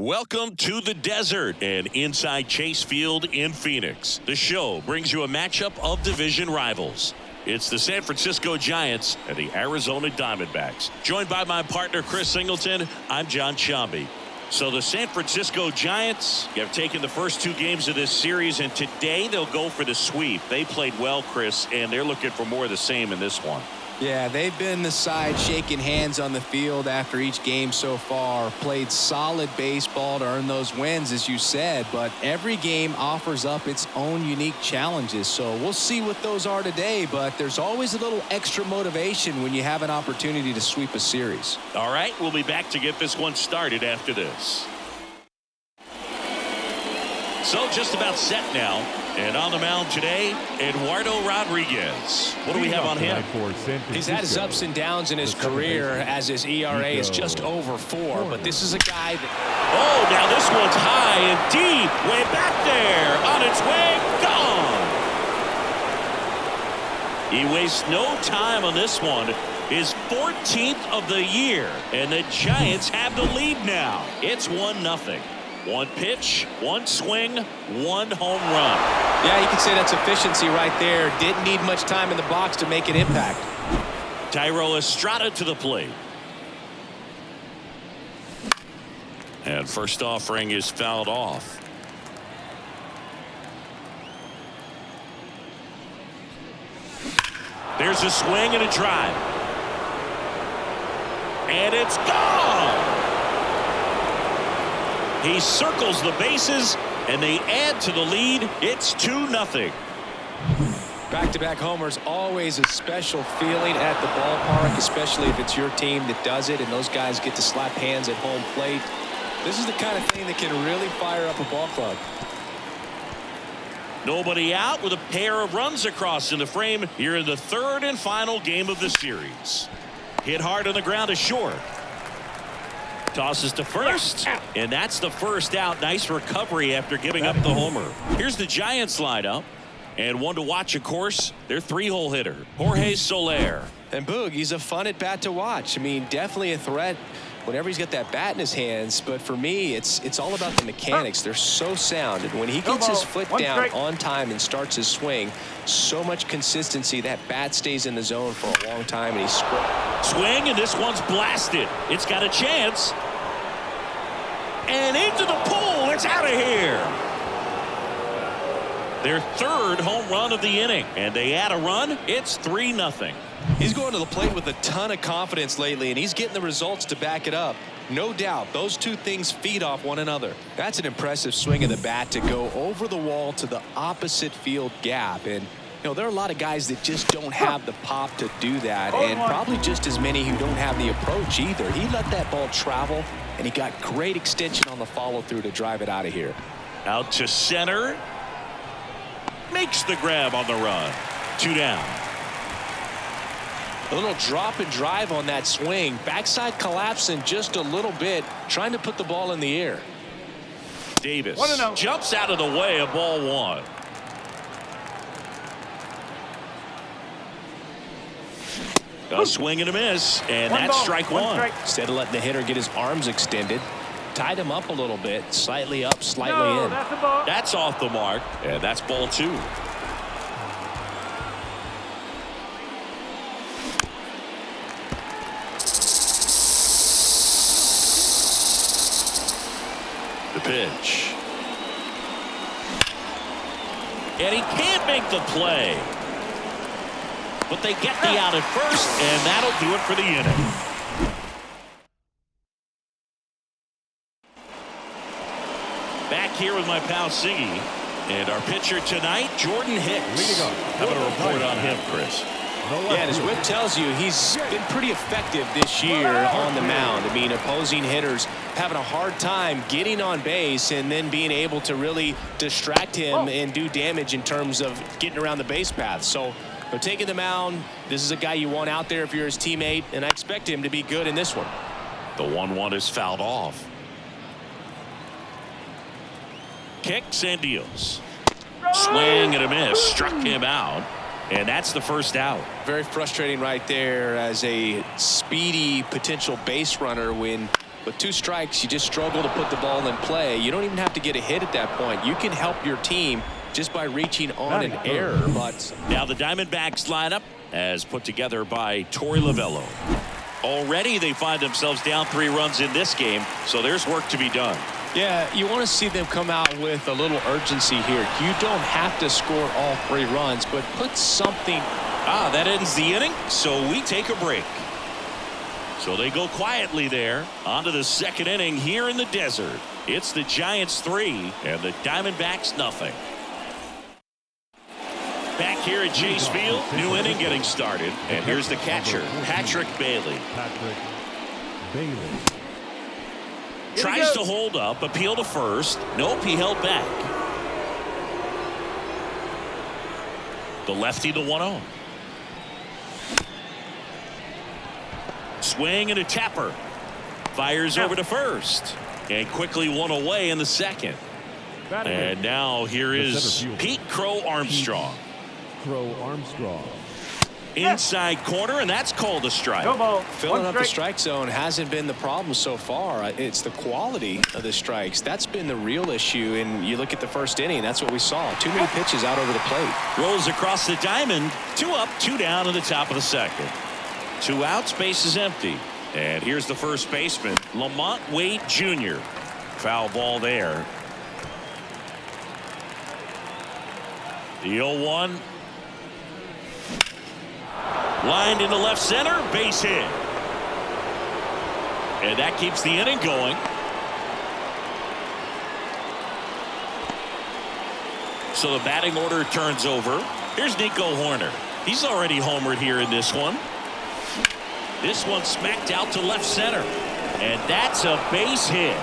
Welcome to the desert and inside Chase Field in Phoenix. The show brings you a matchup of division rivals. It's the San Francisco Giants and the Arizona Diamondbacks. Joined by my partner Chris Singleton, I'm John Shambi. So the San Francisco Giants have taken the first two games of this series, and today they'll go for the sweep. They played well, Chris, and they're looking for more of the same in this one. Yeah, they've been the side shaking hands on the field after each game so far. Played solid baseball to earn those wins, as you said, but every game offers up its own unique challenges. So we'll see what those are today, but there's always a little extra motivation when you have an opportunity to sweep a series. All right, we'll be back to get this one started after this. So just about set now. And on the mound today, Eduardo Rodriguez. What do we have on him? He's had his ups and downs in his career as his ERA is just over 4. But this is a guy that... Oh, now this one's high and deep. Way back there. On its way. Gone. He wastes no time on this one. His 14th of the year. And the Giants have the lead now. It's 1-0. One pitch, one swing, one home run. Yeah, you can say that's efficiency right there. Didn't need much time in the box to make an impact. Thairo Estrada to the plate. And first offering is fouled off. There's a swing and a drive. And it's gone. He circles the bases, and they add to the lead. It's 2-0. Back-to-back homers, always a special feeling at the ballpark, especially if it's your team that does it, and those guys get to slap hands at home plate. This is the kind of thing that can really fire up a ball club. Nobody out with a pair of runs across in the frame here in the third and final game of the series. Hit hard on the ground to short. Tosses to first, and that's the first out. Nice recovery after giving up the homer. Here's the Giants lineup, and one to watch, of course, their 3-hole hitter, Jorge Soler. And Boog, he's a fun at bat to watch. I mean, definitely a threat whenever he's got that bat in his hands. But for me, it's all about the mechanics. They're so sound, and when he gets his foot down on time and starts his swing, so much consistency. That bat stays in the zone for a long time, and he's swing, and this one's blasted. It's got a chance. And into the pool. It's out of here. Their third home run of the inning. And they add a run. It's 3-0. He's going to the plate with a ton of confidence lately, and he's getting the results to back it up. No doubt, those two things feed off one another. That's an impressive swing of the bat to go over the wall to the opposite field gap. And you know, there are a lot of guys that just don't have the pop to do that, and probably just as many who don't have the approach either. He let that ball travel, and he got great extension on the follow-through to drive it out of here. Out to center. Makes the grab on the run. 2 down. A little drop and drive on that swing. Backside collapsing just a little bit, trying to put the ball in the air. Davis jumps out of the way of ball 1. A swing and a miss, and that's strike 1. Instead of letting the hitter get his arms extended, tied him up a little bit, slightly up, slightly in. That's off the mark, and that's ball 2. The pitch. And he can't make the play. But they get the out at first, and that'll do it for the inning. Back here with my pal Siggy, and our pitcher tonight, Jordan Hicks. How about a report on him, Chris? Yeah, and his whip tells you he's been pretty effective this year on the mound. I mean, opposing hitters having a hard time getting on base and then being able to really distract him and do damage in terms of getting around the base path. So they're taking the mound. This is a guy you want out there if you're his teammate, and I expect him to be good in this one. The 1-1 is fouled off. Kicks and deals. Swing and a miss. Struck him out. And that's the first out. Very frustrating right there as a speedy potential base runner when With 2 strikes, you just struggle to put the ball in play. You don't even have to get a hit at that point. You can help your team just by reaching on an error. But now the Diamondbacks lineup as put together by Torey Lovello. Already they find themselves down 3 runs in this game, so there's work to be done. Yeah, you want to see them come out with a little urgency here. You don't have to score all 3 runs, but put something. That ends the inning, so we take a break. So they go quietly there. On to the 2nd inning here in the desert. It's the Giants 3 and the Diamondbacks nothing. Back here at Chase Field, new inning getting started. And here's the catcher, Patrick Bailey. Tries to hold up, appeal to first. Nope, he held back. The lefty, the 1-0. Swing and a tapper. Fires over to first. And quickly 1 away in the 2nd. And now here is Pete Crow Armstrong. Inside corner, and that's called a strike. Filling up the strike zone hasn't been the problem so far. It's the quality of the strikes. That's been the real issue. And you look at the 1st inning, that's what we saw. Too many pitches out over the plate. Rolls across the diamond. 2 up, 2 down in the top of the 2nd. 2 outs, base is empty. And here's the first baseman, Lamont Wade Jr. Foul ball there. The 0-1. Lined into left center, base hit. And that keeps the inning going. So the batting order turns over. Here's Nico Horner. He's already homered here in this one. This one smacked out to left center. And that's a base hit.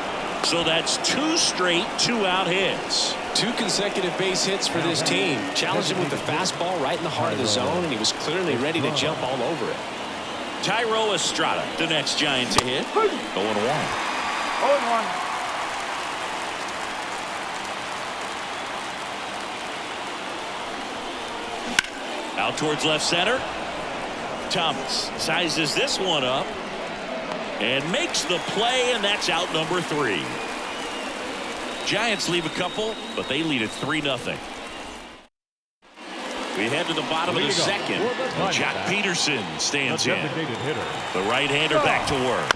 So that's 2 straight 2-out hits. 2 consecutive base hits for this team. Challenged him with the fastball right in the heart of the zone, and he was clearly ready to jump all over it. Tyro Estrada, the next Giant to hit. 0-1. 0-1. Out towards left center. Thomas sizes this one up and makes the play, and that's out number 3. Giants leave a couple, but they lead at 3-0. We head to the bottom of the 2nd. Jack Peterson stands in. The right-hander back to work.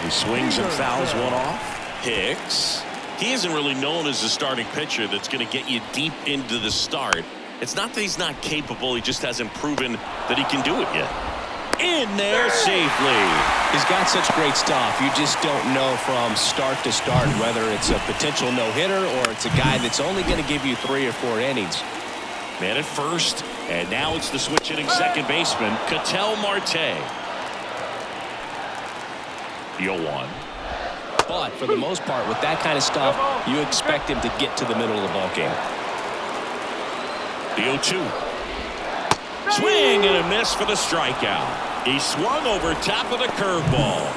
He swings and fouls one off. Hicks. He isn't really known as a starting pitcher that's going to get you deep into the start. It's not that he's not capable. He just hasn't proven that he can do it yet. In there safely. He's got such great stuff. You just don't know from start to start whether it's a potential no-hitter or it's a guy that's only going to give you 3 or 4 innings. Man at first, and now it's the switch-hitting second baseman, Ketel Marte. The 0-1. But for the most part, with that kind of stuff, you expect him to get to the middle of the ballgame. The 0-2. Swing and a miss for the strikeout. He swung over top of the curveball.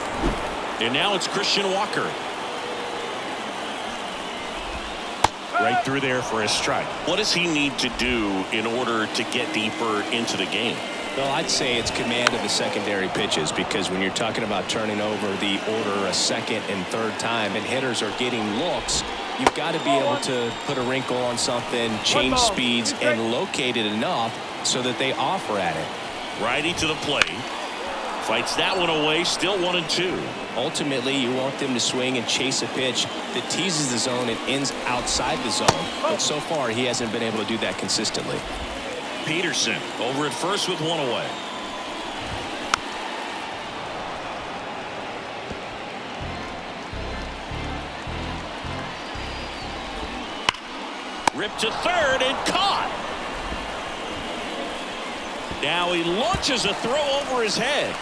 And now it's Christian Walker. Right through there for a strike. What does he need to do in order to get deeper into the game? Well, I'd say it's command of the secondary pitches, because when you're talking about turning over the order a 2nd and 3rd time and hitters are getting looks, you've got to be able to put a wrinkle on something, change speeds, and locate it enough so that they offer at it. Righty to the plate. Fights that one away, still 1-2. Ultimately, you want them to swing and chase a pitch that teases the zone and ends outside the zone. But so far, he hasn't been able to do that consistently. Peterson over at first with 1 away. Ripped to 3rd and caught. Now he launches a throw over his head.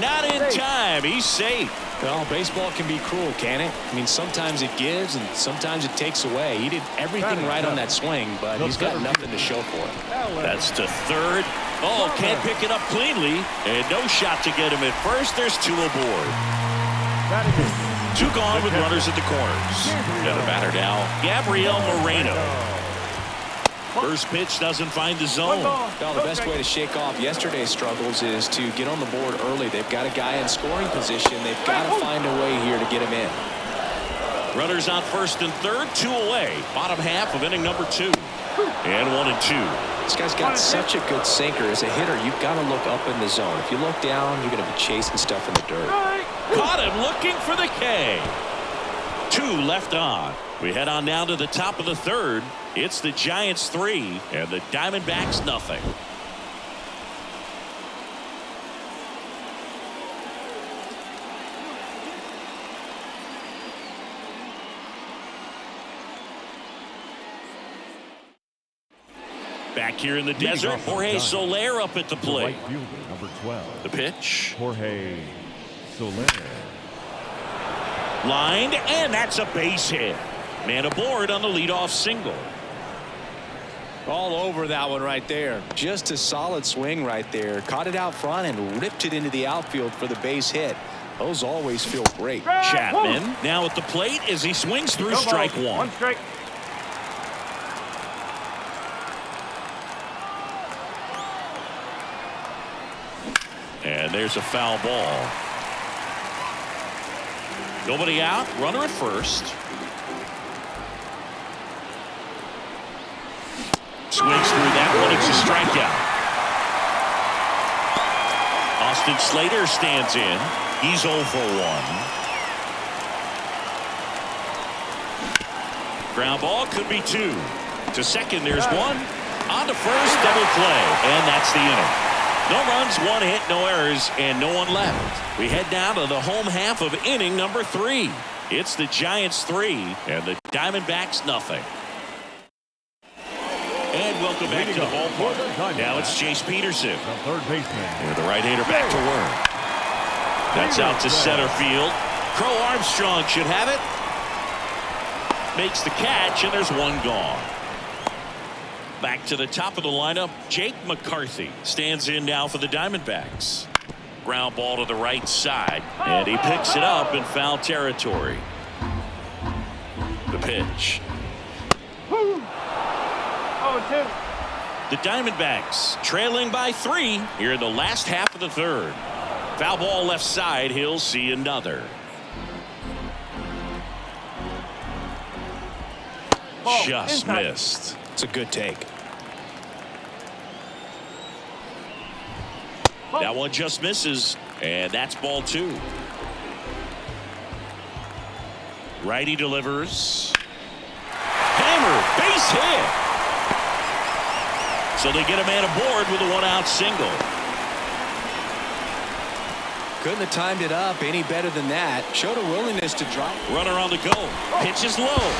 Not in time. He's safe. Well, baseball can be cruel, can it? I mean, sometimes it gives and sometimes it takes away. He did everything right on that swing, but he's got nothing to show for it. That's to 3rd. Oh, can't pick it up cleanly. And no shot to get him at first. There's 2 aboard. 2 gone with runners at the corners. And the batter now, Gabriel Moreno. First pitch doesn't find the zone. Well, the best way to shake off yesterday's struggles is to get on the board early. They've got a guy in scoring position. They've got to find a way here to get him in. Runners on first and third, 2 away. Bottom half of inning number 2. And 1 and 2. This guy's got such a good sinker. As a hitter, you've got to look up in the zone. If you look down, you're going to be chasing stuff in the dirt. Caught him looking for the K. 2 left on. We head on down to the top of the third. It's the Giants 3 and the Diamondbacks nothing. Back here in the desert, Jorge Soler up at the plate. Right fielder, number 12. The pitch. Jorge Soler. Lined, and that's a base hit. Man aboard on the leadoff single. All over that one right there. Just a solid swing right there. Caught it out front and ripped it into the outfield for the base hit. Those always feel great. Chapman now at the plate as he swings through strike 1. 1 strike. And there's a foul ball. Nobody out. Runner at first. Swings through that one. It's a strikeout. Austin Slater stands in. He's 0 for 1. Ground ball could be 2. To second, there's 1. On to first, double play. And that's the inning. No runs, 1 hit, no errors, and no one left. We head down to the home half of inning number 3. It's the Giants 3 and the Diamondbacks nothing. And welcome back to the ballpark. Now it's Chase Peterson. The third baseman. And the right-hander back to work. That's out to center field. Crow Armstrong should have it. Makes the catch, and there's 1 gone. Back to the top of the lineup, Jake McCarthy stands in now for the Diamondbacks. Ground ball to the right side, and he picks it up in foul territory. The pitch. 0-2. The Diamondbacks trailing by 3 here in the last half of the third. Foul ball left side, he'll see another. Just missed. It's a good take. That one just misses, and that's ball 2. Righty delivers. Hammer, base hit. So they get a man aboard with a 1-out single. Couldn't have timed it up any better than that. Showed a willingness to drop. Runner on the go. Pitch is low.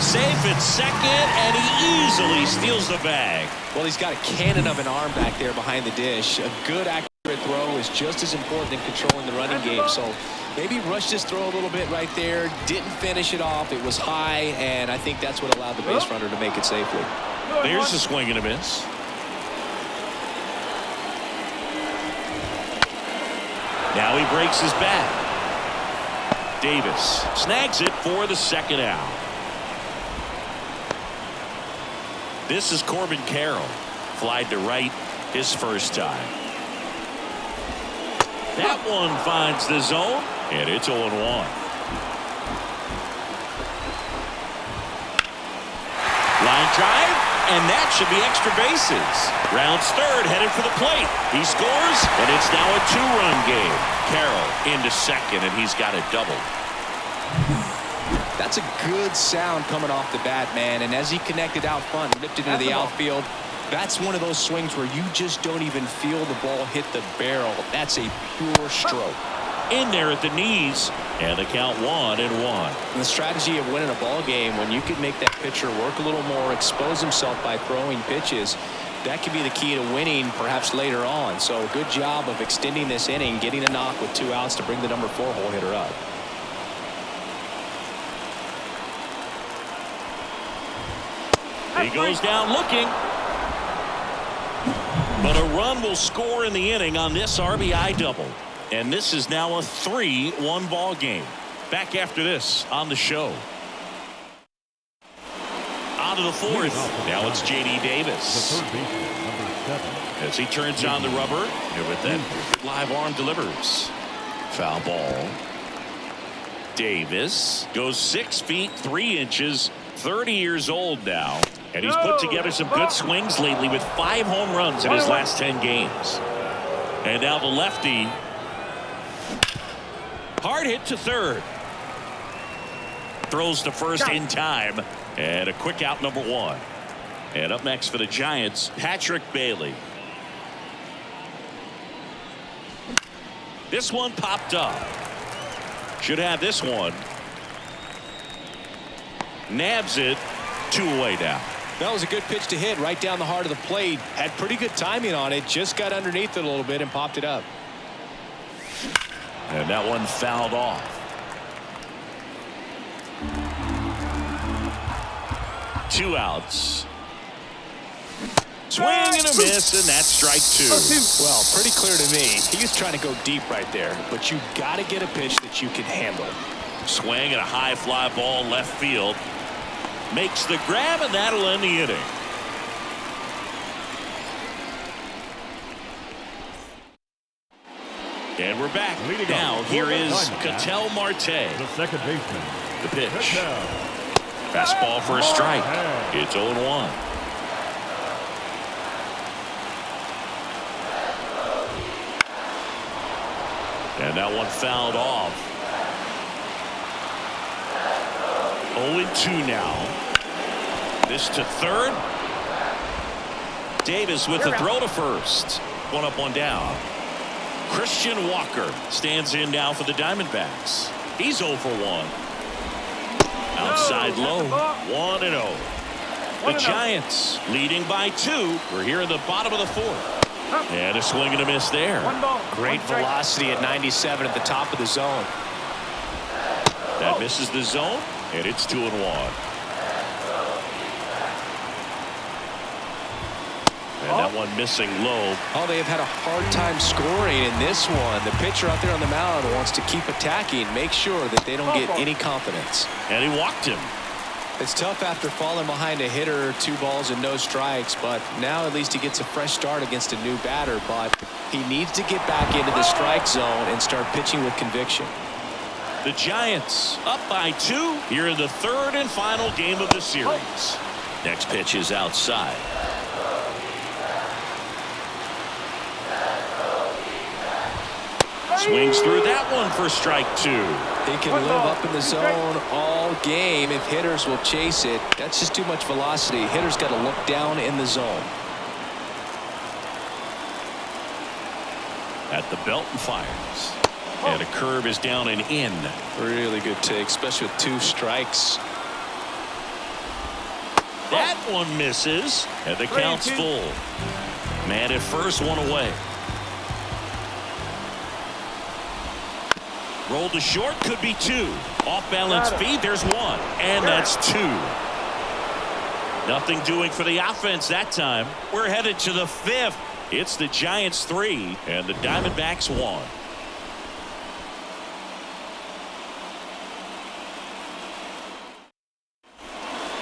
Safe at second, and he easily steals the bag. Well, he's got a cannon of an arm back there behind the dish. A good accurate throw is just as important in controlling the running game. So maybe rushed his throw a little bit right there. Didn't finish it off. It was high, and I think that's what allowed the base runner to make it safely. There's a swing and a miss. Now he breaks his bat. Davis snags it for the 2nd out. This is Corbin Carroll. Flied to right his first time. That one finds the zone, and it's 0-1. Line drive, and that should be extra bases. Rounds third, headed for the plate. He scores, and it's now a 2-run game. Carroll into second, and he's got it doubled. That's a good sound coming off the bat, man. And as he connected out front, ripped it into the outfield, that's one of those swings where you just don't even feel the ball hit the barrel. That's a pure stroke. In there at the knees, and the count 1-1. And the strategy of winning a ball game, when you can make that pitcher work a little more, expose himself by throwing pitches, that could be the key to winning perhaps later on. So good job of extending this inning, getting a knock with 2 outs to bring the number 4 hole hitter up. He goes down looking. But a run will score in the inning on this RBI double. And this is now a 3-1 ball game. Back after this on the show. Bottom of the fourth. Now it's J.D. The Davis. third baseman, number 7. As he turns on the rubber. And with that live arm delivers. Foul ball. Davis goes 6 feet 3 inches. 30 years old now. And he's put together some good swings lately with 5 home runs in his last 10 games. And now the lefty. Hard hit to third. Throws to first in time. And a quick out, number 1. And up next for the Giants, Patrick Bailey. This one popped up. Should have this one. Nabs it. 2 away now. That was a good pitch to hit right down the heart of the plate. Had pretty good timing on it. Just got underneath it a little bit and popped it up. And that one fouled off. Two outs. Swing and a miss, and that's strike 2. Well, pretty clear to me. He was trying to go deep right there, but you got to get a pitch that you can handle. Swing and a high fly ball left field. Makes the grab, and that'll end the inning. And we're back. Now here is Ketel Marte. The second baseman. The pitch. Fastball for a strike. It's 0-1. And that one fouled off. 0-2 now. This to third. Davis with the throw to first. One up, one down. Christian Walker stands in now for the Diamondbacks. He's 0 for 1. Outside low. 1-0. The Giants leading by 2. We're here in the bottom of the fourth. And a swing and a miss there. Great velocity at 97 at the top of the zone. That misses the zone, and it's 2-1. And that one missing low. Oh, they have had a hard time scoring in this one. The pitcher out there on the mound wants to keep attacking, make sure that they don't get any confidence. And he walked him. It's tough after falling behind a hitter, 2 balls and no strikes, but now at least he gets a fresh start against a new batter, but he needs to get back into the strike zone and start pitching with conviction. The Giants up by 2 here in the third and final game of the series. Next pitch is outside. Swings through that one for strike 2. He can live up in the zone all game if hitters will chase it. That's just too much velocity. Hitters got to look down in the zone. At the belt and fires. And a curve is down and in. Really good take, especially with 2 strikes. That one misses. And the count's full. Man at first, 1 away. Rolled to short, could be 2. Off balance feed, there's 1. And that's 2. Nothing doing for the offense that time. We're headed to the 5th. It's the Giants 3 and the Diamondbacks 1.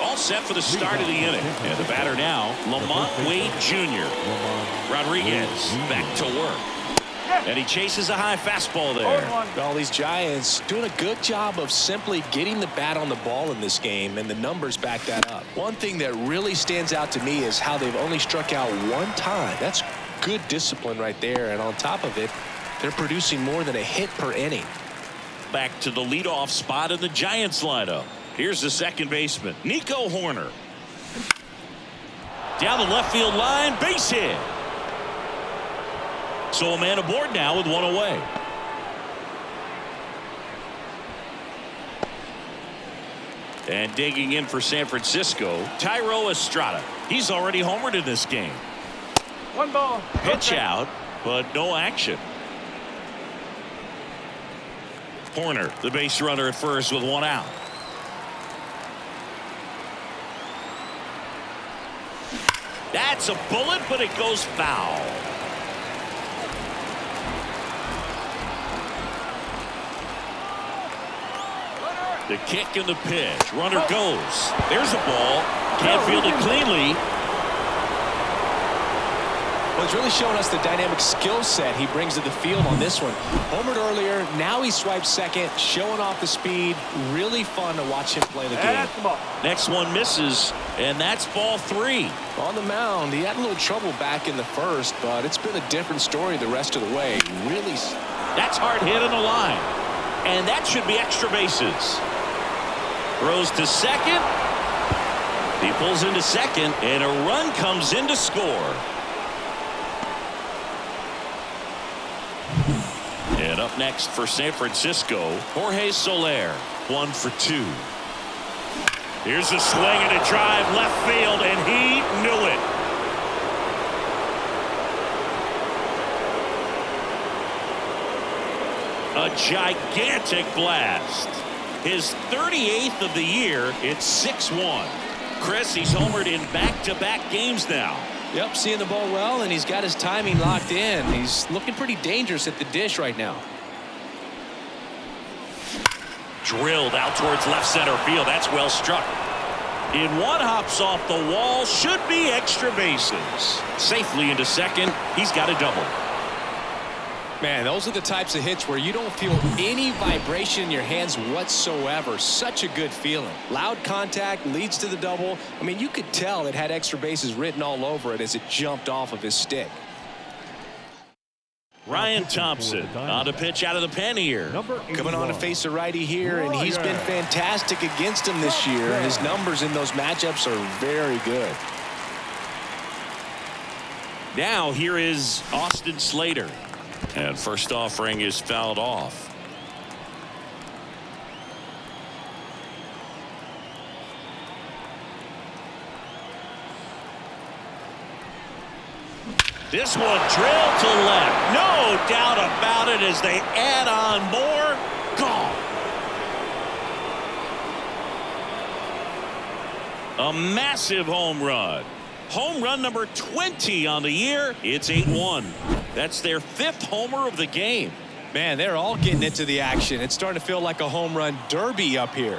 All set for the start of the inning. And the batter now, Lamont Wade Jr. Rodriguez back to work. And he chases a high fastball there. All these Giants doing a good job of simply getting the bat on the ball in this game, and the numbers back that up. One thing that really stands out to me is how they've only struck out 1 time. That's good discipline right there, and on top of it, they're producing more than a hit per inning. Back to the leadoff spot in the Giants lineup. Here's the second baseman, Nico Horner. Down the left field line, base hit. So a man aboard now with 1 away. And digging in for San Francisco, Thairo Estrada. He's already homered in this game. 1 ball. Pitch out, but no action. Horner, the base runner at first with 1 out. That's a bullet, but it goes foul. The kick and the pitch. Runner goes. There's a ball. Can't field it cleanly. Well, it's really showing us the dynamic skill set he brings to the field on this one. Homered earlier, now he swipes second, showing off the speed. Really fun to watch him play the game. That's the ball. Next one misses, and that's ball 3. On the mound, he had a little trouble back in the first, but it's been a different story the rest of the way. Really. That's hard hit on the line. And that should be extra bases. Throws to second. He pulls into second, and a run comes in to score. And up next for San Francisco, Jorge Soler, 1 for 2. Here's a swing and a drive left field, and he knew it. A gigantic blast. His 38th of the year. It's 6-1. Chris, he's homered in back-to-back games now. Yep, seeing the ball well, and he's got his timing locked in. He's looking pretty dangerous at the dish right now. Drilled out towards left center field. That's well struck. In one, hops off the wall. Should be extra bases. Safely into second. He's got a double. Man, those are the types of hits where you don't feel any vibration in your hands whatsoever. Such a good feeling. Loud contact leads to the double. I mean, you could tell it had extra bases written all over it as it jumped off of his stick. Ryan Thompson on to pitch out of the pen here. Coming on to face a righty here, and he's been fantastic against him this year. His numbers in those matchups are very good. Now here is Austin Slater. And first offering is fouled off. This one drilled to left. No doubt about it as they add on more. Gone. A massive home run. Home run number 20 on the year. It's 8-1. That's their 5th homer of the game. Man, they're all getting into the action. It's starting to feel like a home run derby up here.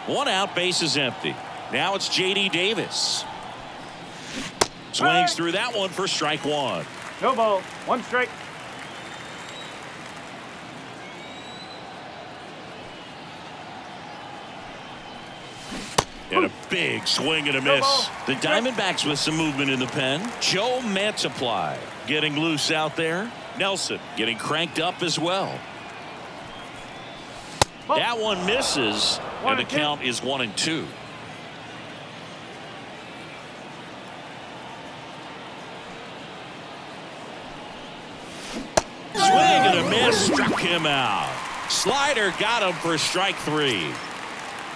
1 out, base is empty. Now it's J.D. Davis. Swings through that one for strike 1. No ball. 1 strike. And a big swing and a miss. The Diamondbacks with some movement in the pen. Joe Mantiply getting loose out there. Nelson getting cranked up as well. That one misses, and the count is 1-2. Swing and a miss, struck him out. Slider got him for strike 3.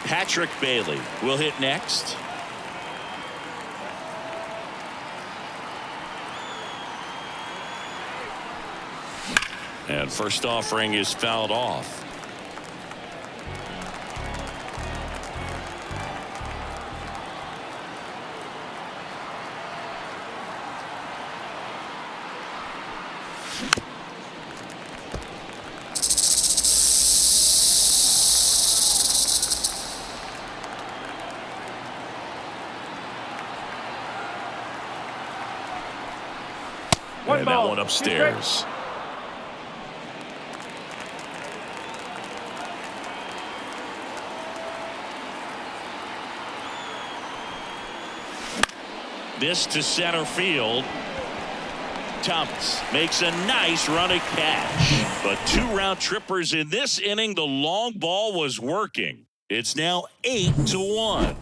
Patrick Bailey will hit next. And first offering is fouled off. And that one upstairs. This to center field. Thomas makes a nice running catch. But 2 round trippers in this inning. The long ball was working. It's now 8-1.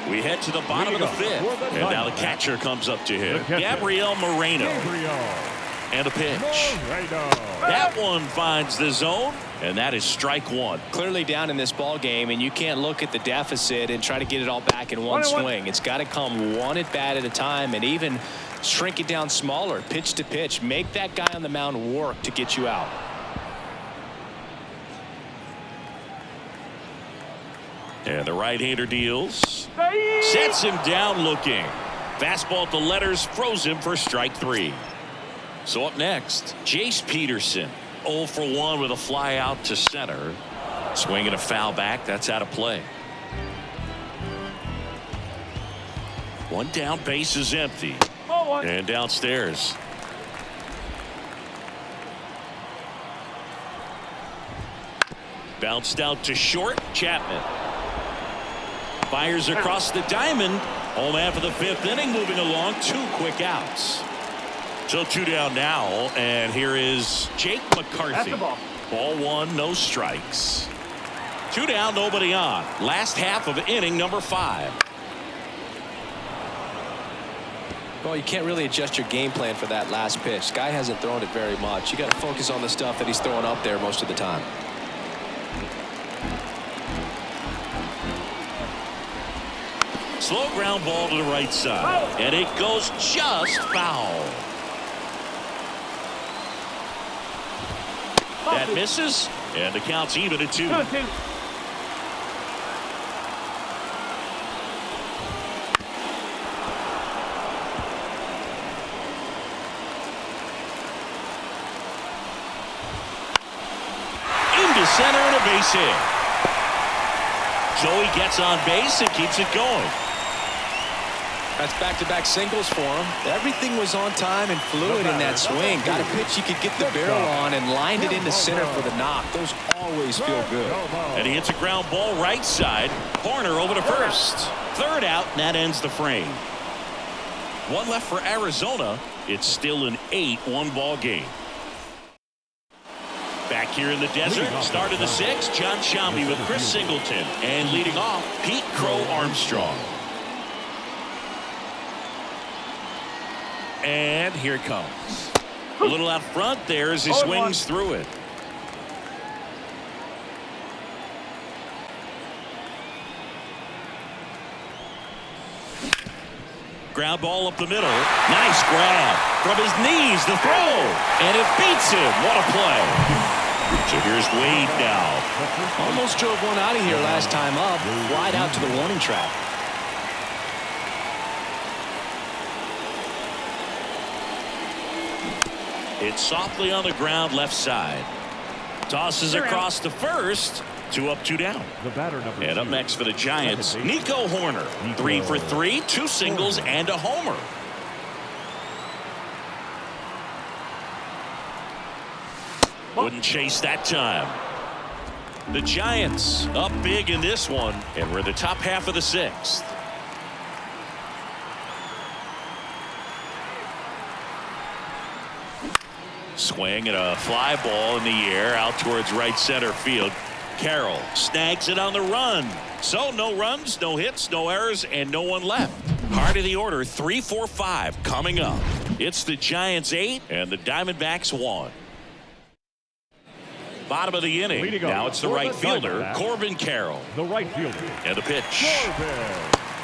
We head to the bottom of the 5th. And now the catcher comes up to him. Gabriel Moreno. And a pitch. That one finds the zone. And that is strike 1. Clearly down in this ball game, and you can't look at the deficit and try to get it all back in one swing. It's got to come one at bat at a time, and even shrink it down smaller, pitch to pitch. Make that guy on the mound work to get you out. And the right-hander deals. Sets him down looking. Fastball at the letters, froze him for strike 3. So up next, Jace Peterson. 0 for 1 with a fly out to center. Swing and a foul back. That's out of play. One down, base is empty. And downstairs. Bounced out to short. Chapman fires across the diamond. Home half of the 5th inning, moving along. 2 quick outs. So 2 down now, and here is Jake McCarthy. Ball 1, no strikes. 2 down, nobody on. Last half of inning number 5. Well, you can't really adjust your game plan for that last pitch. Guy hasn't thrown it very much. You got to focus on the stuff that he's throwing up there most of the time. Slow ground ball to the right side, and it goes just foul. That misses, and the count's even at 2. 2-2. Into center and a base hit. Joey gets on base and keeps it going. That's back-to-back singles for him. Everything was on time and fluid in that swing. Got a pitch he could get the barrel on and lined it into center for the knock. Those always feel good. And he hits a ground ball right side. Horner over to first. 3rd out, and that ends the frame. 1 left for Arizona. It's still an 8-1 ball game. Back here in the desert, start of the 6th, John Shambi with Chris Singleton. And leading off, Pete Crow Armstrong. And here it comes. A little out front there as he swings through it. Ground ball up the middle. Nice grab. From his knees, the throw. And it beats him. What a play. So here's Wade now. Almost drove one out of here last time up. Right out to the warning track. It's softly on the ground left side. Tosses across to first. 2 up, 2 down. The batter number And up 2. next for the Giants, Nico Horner. 3 for 3, 2 singles and a homer. Wouldn't chase that time. The Giants up big in this one, and we're the top half of the 6th. Swing and a fly ball in the air out towards right center field. Carroll snags it on the run. So no runs, no hits, no errors, and no one left. Heart of the order, 3, 4, 5 coming up. It's the Giants 8 and the Diamondbacks 1. Bottom of the inning. Now it's the right fielder, Corbin Carroll. The right fielder. And the pitch.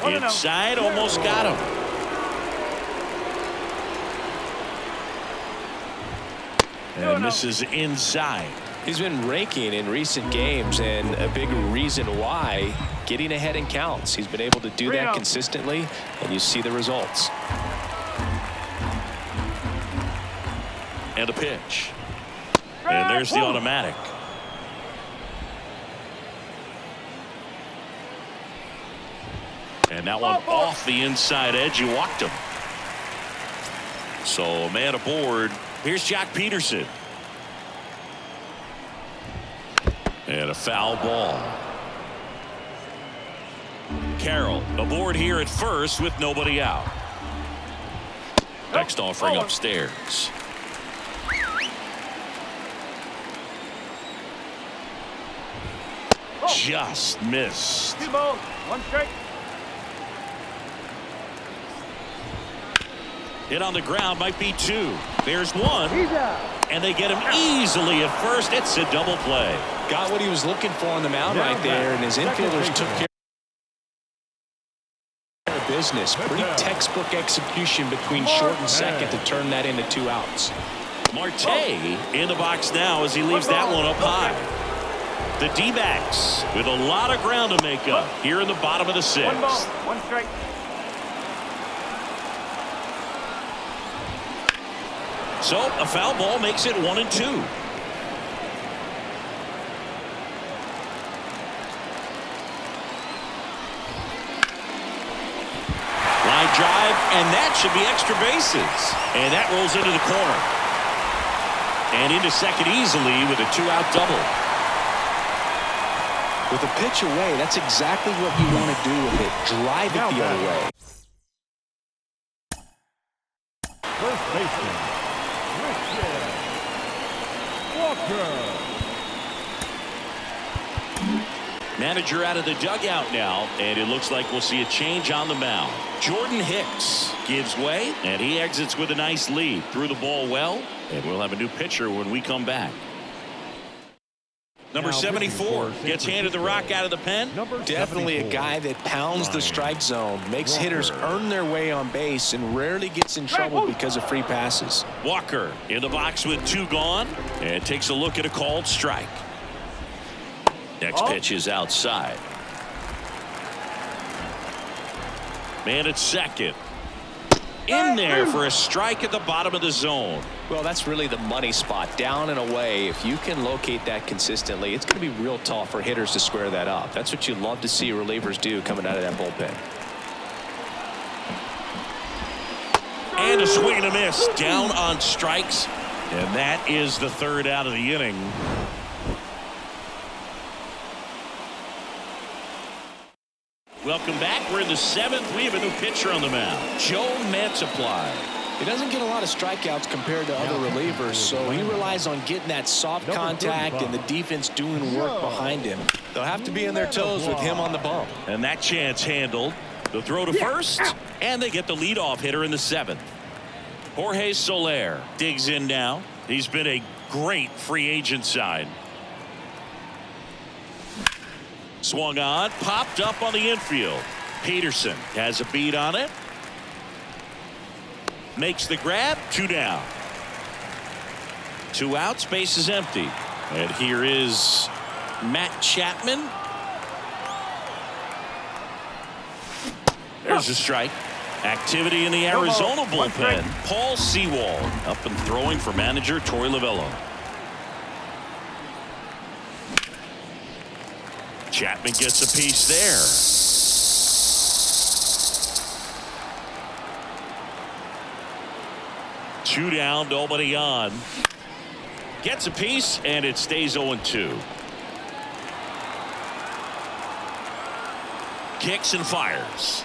Corbin. Inside, almost got him. And this is inside. He's been raking in recent games, and a big reason why, getting ahead in counts. He's been able to do that consistently, and you see the results. And a pitch. And there's the automatic. And that one off the inside edge. You walked him. So a man aboard. Here's Jock Peterson. And a foul ball. Carroll aboard here at first with nobody out. Next offering upstairs. Just missed. 2 balls, 1 strike. Hit on the ground, might be 2. There's 1. And they get him easily at first. It's a double play. Got what he was looking for on the mound right there, and his infielders took care of business. Pretty textbook execution between short and second to turn that into 2 outs. Marte in the box now as he leaves that one up high. The D-backs with a lot of ground to make up here in the bottom of the 6th. 1 ball, 1 strike. So a foul ball makes it 1-2. and that should be extra bases. And that rolls into the corner. And into second easily with a 2-out double. With a pitch away, that's exactly what you want to do with it. Drive it the other way. First baseman, Christian Walker. Manager out of the dugout now, and it looks like we'll see a change on the mound. Jordan Hicks gives way, and he exits with a nice lead. Threw the ball well, and we'll have a new pitcher when we come back. Number 74 gets handed the rock out of the pen. Definitely a guy that pounds the strike zone, makes hitters earn their way on base, and rarely gets in trouble because of free passes. Walker in the box with 2 gone, and takes a look at a called strike. Next pitch is outside. Man at second. In there for a strike at the bottom of the zone. Well, that's really the money spot, down and away. If you can locate that consistently, it's going to be real tough for hitters to square that up. That's what you love to see relievers do coming out of that bullpen. And a swing and a miss, down on strikes, and that is the 3rd out of the inning. Welcome back. We're in the 7th. We have a new pitcher on the mound, Joe Mantiply. He doesn't get a lot of strikeouts compared to other relievers, so he relies on getting that soft contact and the defense doing work behind him. They'll have to be on their toes with him on the bump. And that chance handled. The throw to first, and they get the leadoff hitter in the 7th. Jorge Soler digs in now. He's been a great free agent sign. Swung on, popped up on the infield. Peterson has a beat on it. Makes the grab, 2 down. 2 outs, base is empty. And here is Matt Chapman. There's a strike. Activity in the Arizona bullpen. Paul Sewald up and throwing for manager Torey Lovullo. Chapman gets a piece there. Two down, nobody on. Gets a piece, and it stays 0-2. Kicks and fires.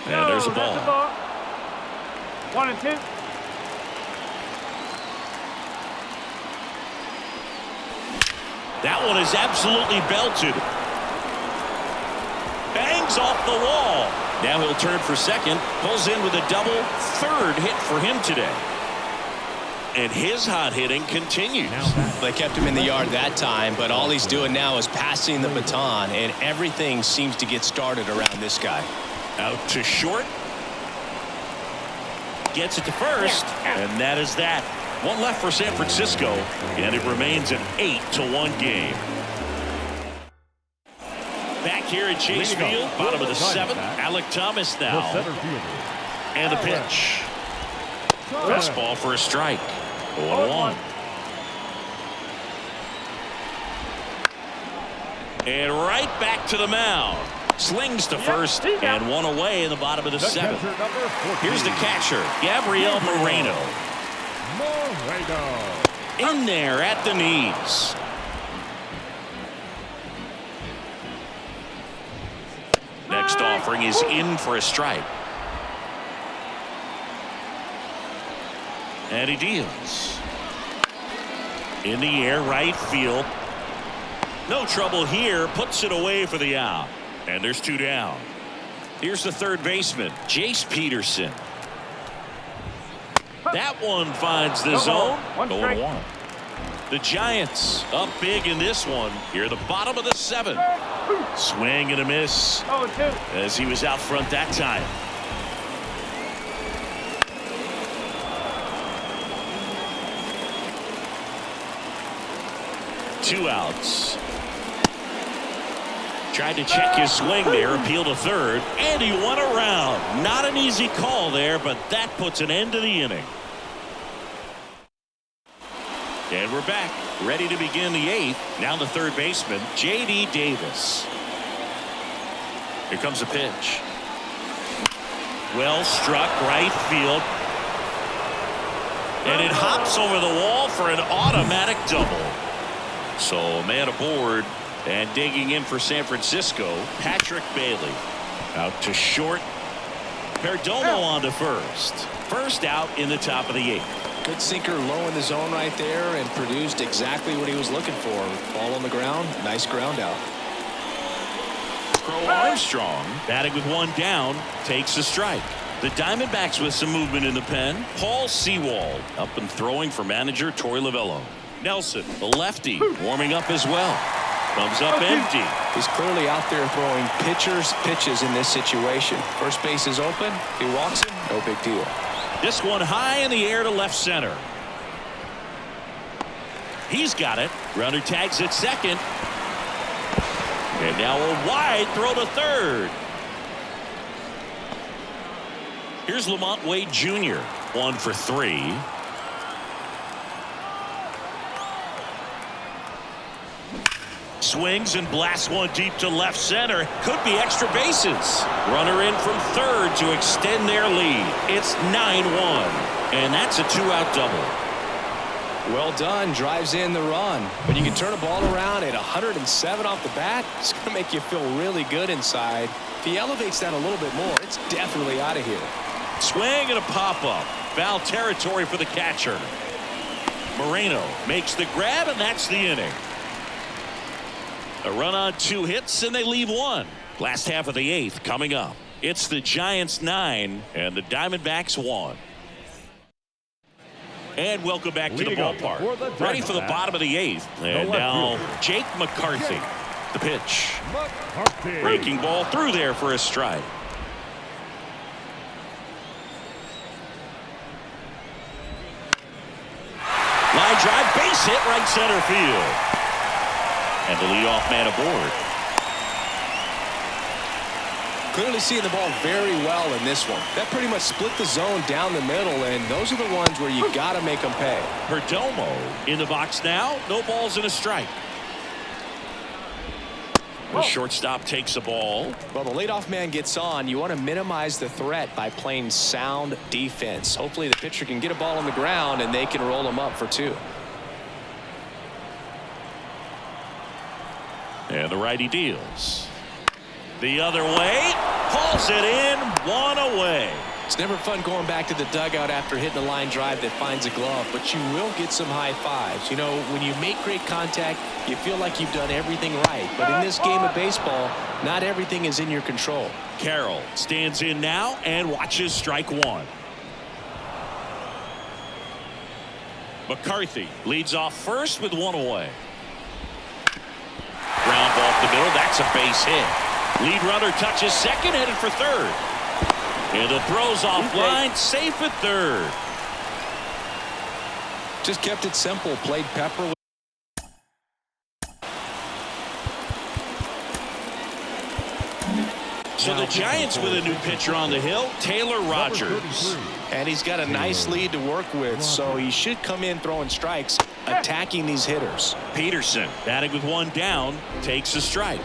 And there's a ball. 1-2. That one is absolutely belted. Bangs off the wall. Now he'll turn for second. Pulls in with a double. 3rd hit for him today. And his hot hitting continues. They kept him in the yard that time, but all he's doing now is passing the baton, and everything seems to get started around this guy. Out to short. Gets it to first. And that is that. 1 left for San Francisco, and it remains an 8-1 game. Back here at Chase Field, bottom of the 7th. Alec Thomas now. And the pitch. Fastball for a strike. 0-1. And right back to the mound. Slings to first, and 1 away in the bottom of the 7th. Here's the catcher, Gabriel Moreno. In there at the knees. Next offering is in for a strike. And he deals. In the air, right field. No trouble here. Puts it away for the out. And there's 2 down. Here's the 3rd baseman, Jace Peterson. That one finds the zone. 0-1. The Giants up big in this one. Here at the bottom of the 7th. Swing and a miss as he was out front that time. Two outs. Tried to check his swing there, appeal to 3rd, and he won around. Not an easy call there, but that puts an end to the inning. And we're back, ready to begin the 8th. Now the 3rd baseman, J.D. Davis. Here comes a pitch. Well struck right field. And it hops over the wall for an automatic double. So a man aboard, and digging in for San Francisco, Patrick Bailey. Out to short. Perdomo on to first. First out in the top of the 8th. Good sinker low in the zone right there and produced exactly what he was looking for. Ball on the ground. Nice ground out. Crow Armstrong, batting with one down, takes a strike. The Diamondbacks with some movement in the pen. Paul Sewald up and throwing for manager Torey Lovullo. Nelson, the lefty, warming up as well. Comes up empty. He's clearly out there throwing pitches in this situation. First base is open. He walks him. No big deal. This one high in the air to left center. He's got it. Runner tags at second. And now a wide throw to third. Here's Lamont Wade Jr. 1 for 3. Swings and blasts one deep to left center. Could be extra bases. Runner in from third to extend their lead. It's 9-1. And that's a 2-out double. Well done. Drives in the run. When you can turn a ball around at 107 off the bat, it's going to make you feel really good inside. If he elevates that a little bit more, it's definitely out of here. Swing and a pop-up. Foul territory for the catcher. Moreno makes the grab, and that's the inning. A run on 2 hits, and they leave 1. Last half of the 8th coming up. It's the Giants 9 and the Diamondbacks 1. And welcome back to the ballpark. Ready for the bottom of the 8th. And now Jake McCarthy. The pitch. Breaking ball through there for a strike. Line drive, base hit, right center field. And the leadoff man aboard. Clearly seeing the ball very well in this one. That pretty much split the zone down the middle, and those are the ones where you got to make them pay. Perdomo in the box now. No balls and a strike. The shortstop takes a ball. Well, the leadoff man gets on. You want to minimize the threat by playing sound defense. Hopefully the pitcher can get a ball on the ground and they can roll him up for 2. And the righty deals. The other way. Pulls it in. 1 away. It's never fun going back to the dugout after hitting a line drive that finds a glove, but you will get some high fives. You know, when you make great contact, you feel like you've done everything right. But in this game of baseball, not everything is in your control. Carroll stands in now and watches strike 1. McCarthy leads off first with 1 away. Ground ball up the middle. That's a base hit. Lead runner touches second, headed for third. And the throw's offline, safe at third. Just kept it simple. Played pepper. So the Giants with a new pitcher on the hill, Taylor Rogers. And he's got a nice lead to work with, so he should come in throwing strikes, attacking these hitters. Peterson, batting with 1 down, takes a strike.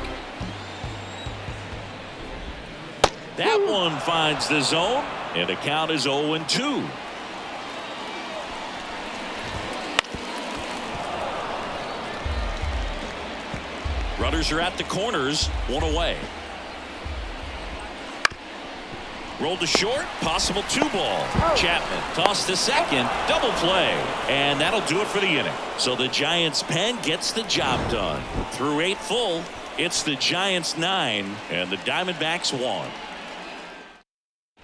That one finds the zone, and the count is 0-2. Runners are at the corners, 1 away. Rolled to short, possible 2-ball. Chapman tossed to second, double play, and that'll do it for the inning. So the Giants pen gets the job done. Through 8 full, it's the Giants 9 and the Diamondbacks 1.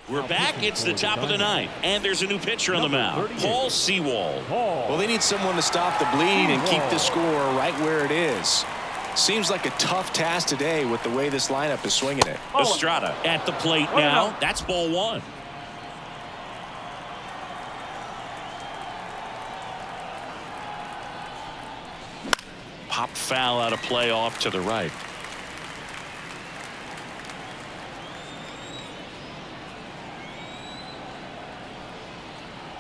We're back. It's the top of the 9th, and there's a new pitcher on the mound, Paul Sewald. Well, they need someone to stop the bleed and keep the score right where it is. Seems like a tough task today with the way this lineup is swinging it. Estrada at the plate now. That's ball 1. Pop foul out of play off to the right.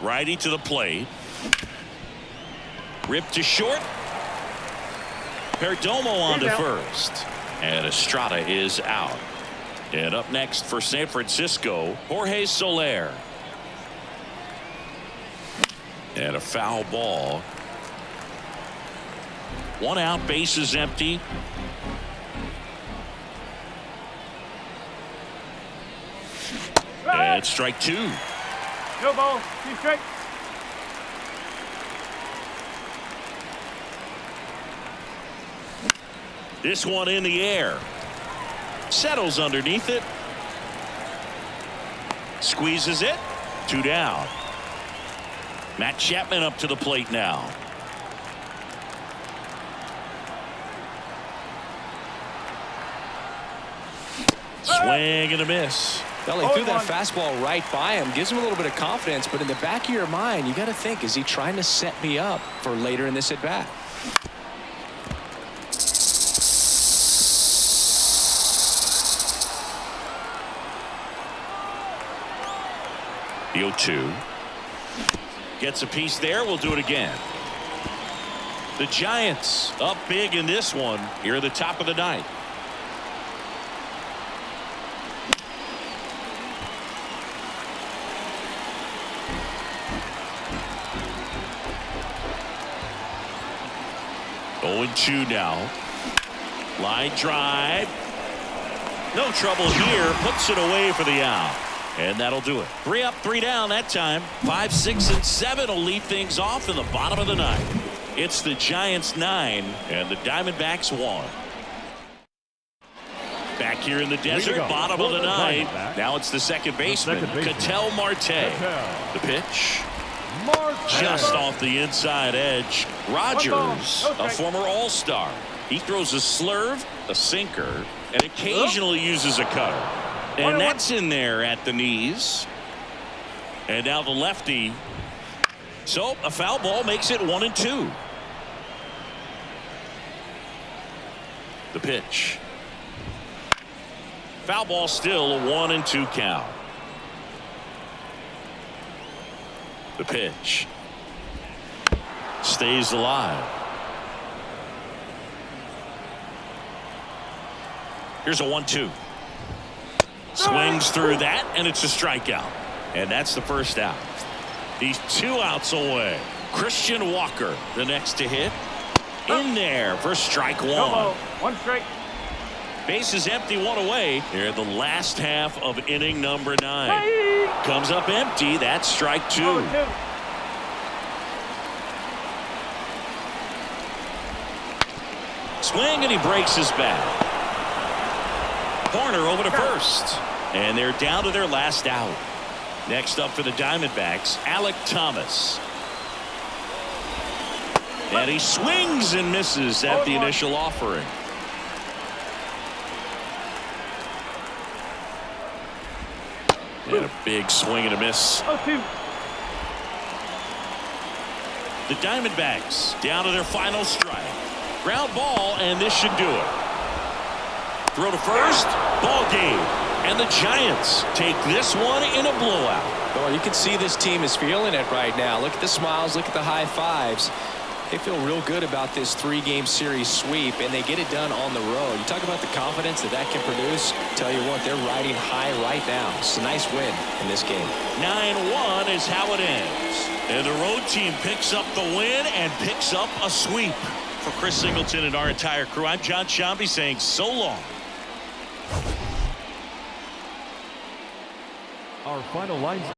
Righty to the plate. Ripped to short. Perdomo on to first. And Estrada is out. And up next for San Francisco, Jorge Soler. And a foul ball. 1 out, bases empty. And strike 2. No ball. 2 strikes. This one in the air. Settles underneath it. Squeezes it. 2 down. Matt Chapman up to the plate now. Swing and a miss. Well, he threw that fastball right by him. Gives him a little bit of confidence, but in the back of your mind, you got to think, is he trying to set me up for later in this at bat? The 0-2. Gets a piece there. We'll do it again. The Giants up big in this one here at the top of the 9th. Oh, 2 now. Line drive. No trouble here. Puts it away for the out. And that'll do it. 3 up, 3 down that time. 5, 6, and 7 will lead things off in the bottom of the 9th. It's the Giants 9 and the Diamondbacks 1. Back here in the desert, bottom of the 9th. Now it's the second baseman, Ketel Marte. The pitch. Just off the inside edge. Rogers, a former All-Star. He throws a slurve, a sinker, and occasionally uses a cutter. And that's in there at the knees. And now the lefty. So a foul ball makes it 1-2. The pitch. Foul ball, still a 1-2 count. The pitch. Stays alive. Here's a 1-2. Swings through that, and it's a strikeout. And that's the first out. He's 2 outs away. Christian Walker, the next to hit. In there for strike 1. 1 strike. Base is empty, 1 away. Here in the last half of inning number 9. Comes up empty. That's strike 2. Swing, and he breaks his bat. Corner over to first. And they're down to their last out. Next up for the Diamondbacks, Alec Thomas. And he swings and misses at the initial offering. And a big swing and a miss. 0-2. The Diamondbacks down to their final strike. Ground ball, and this should do it. Throw to first, ball game. And the Giants take this one in a blowout. Well, you can see this team is feeling it right now. Look at the smiles, look at the high fives. They feel real good about this 3-game series sweep, and they get it done on the road. You talk about the confidence that can produce. Tell you what, they're riding high right now. It's a nice win in this game. 9-1 is how it ends. And the road team picks up the win and picks up a sweep. For Chris Singleton and our entire crew, I'm John Shambi saying so long. Our final line.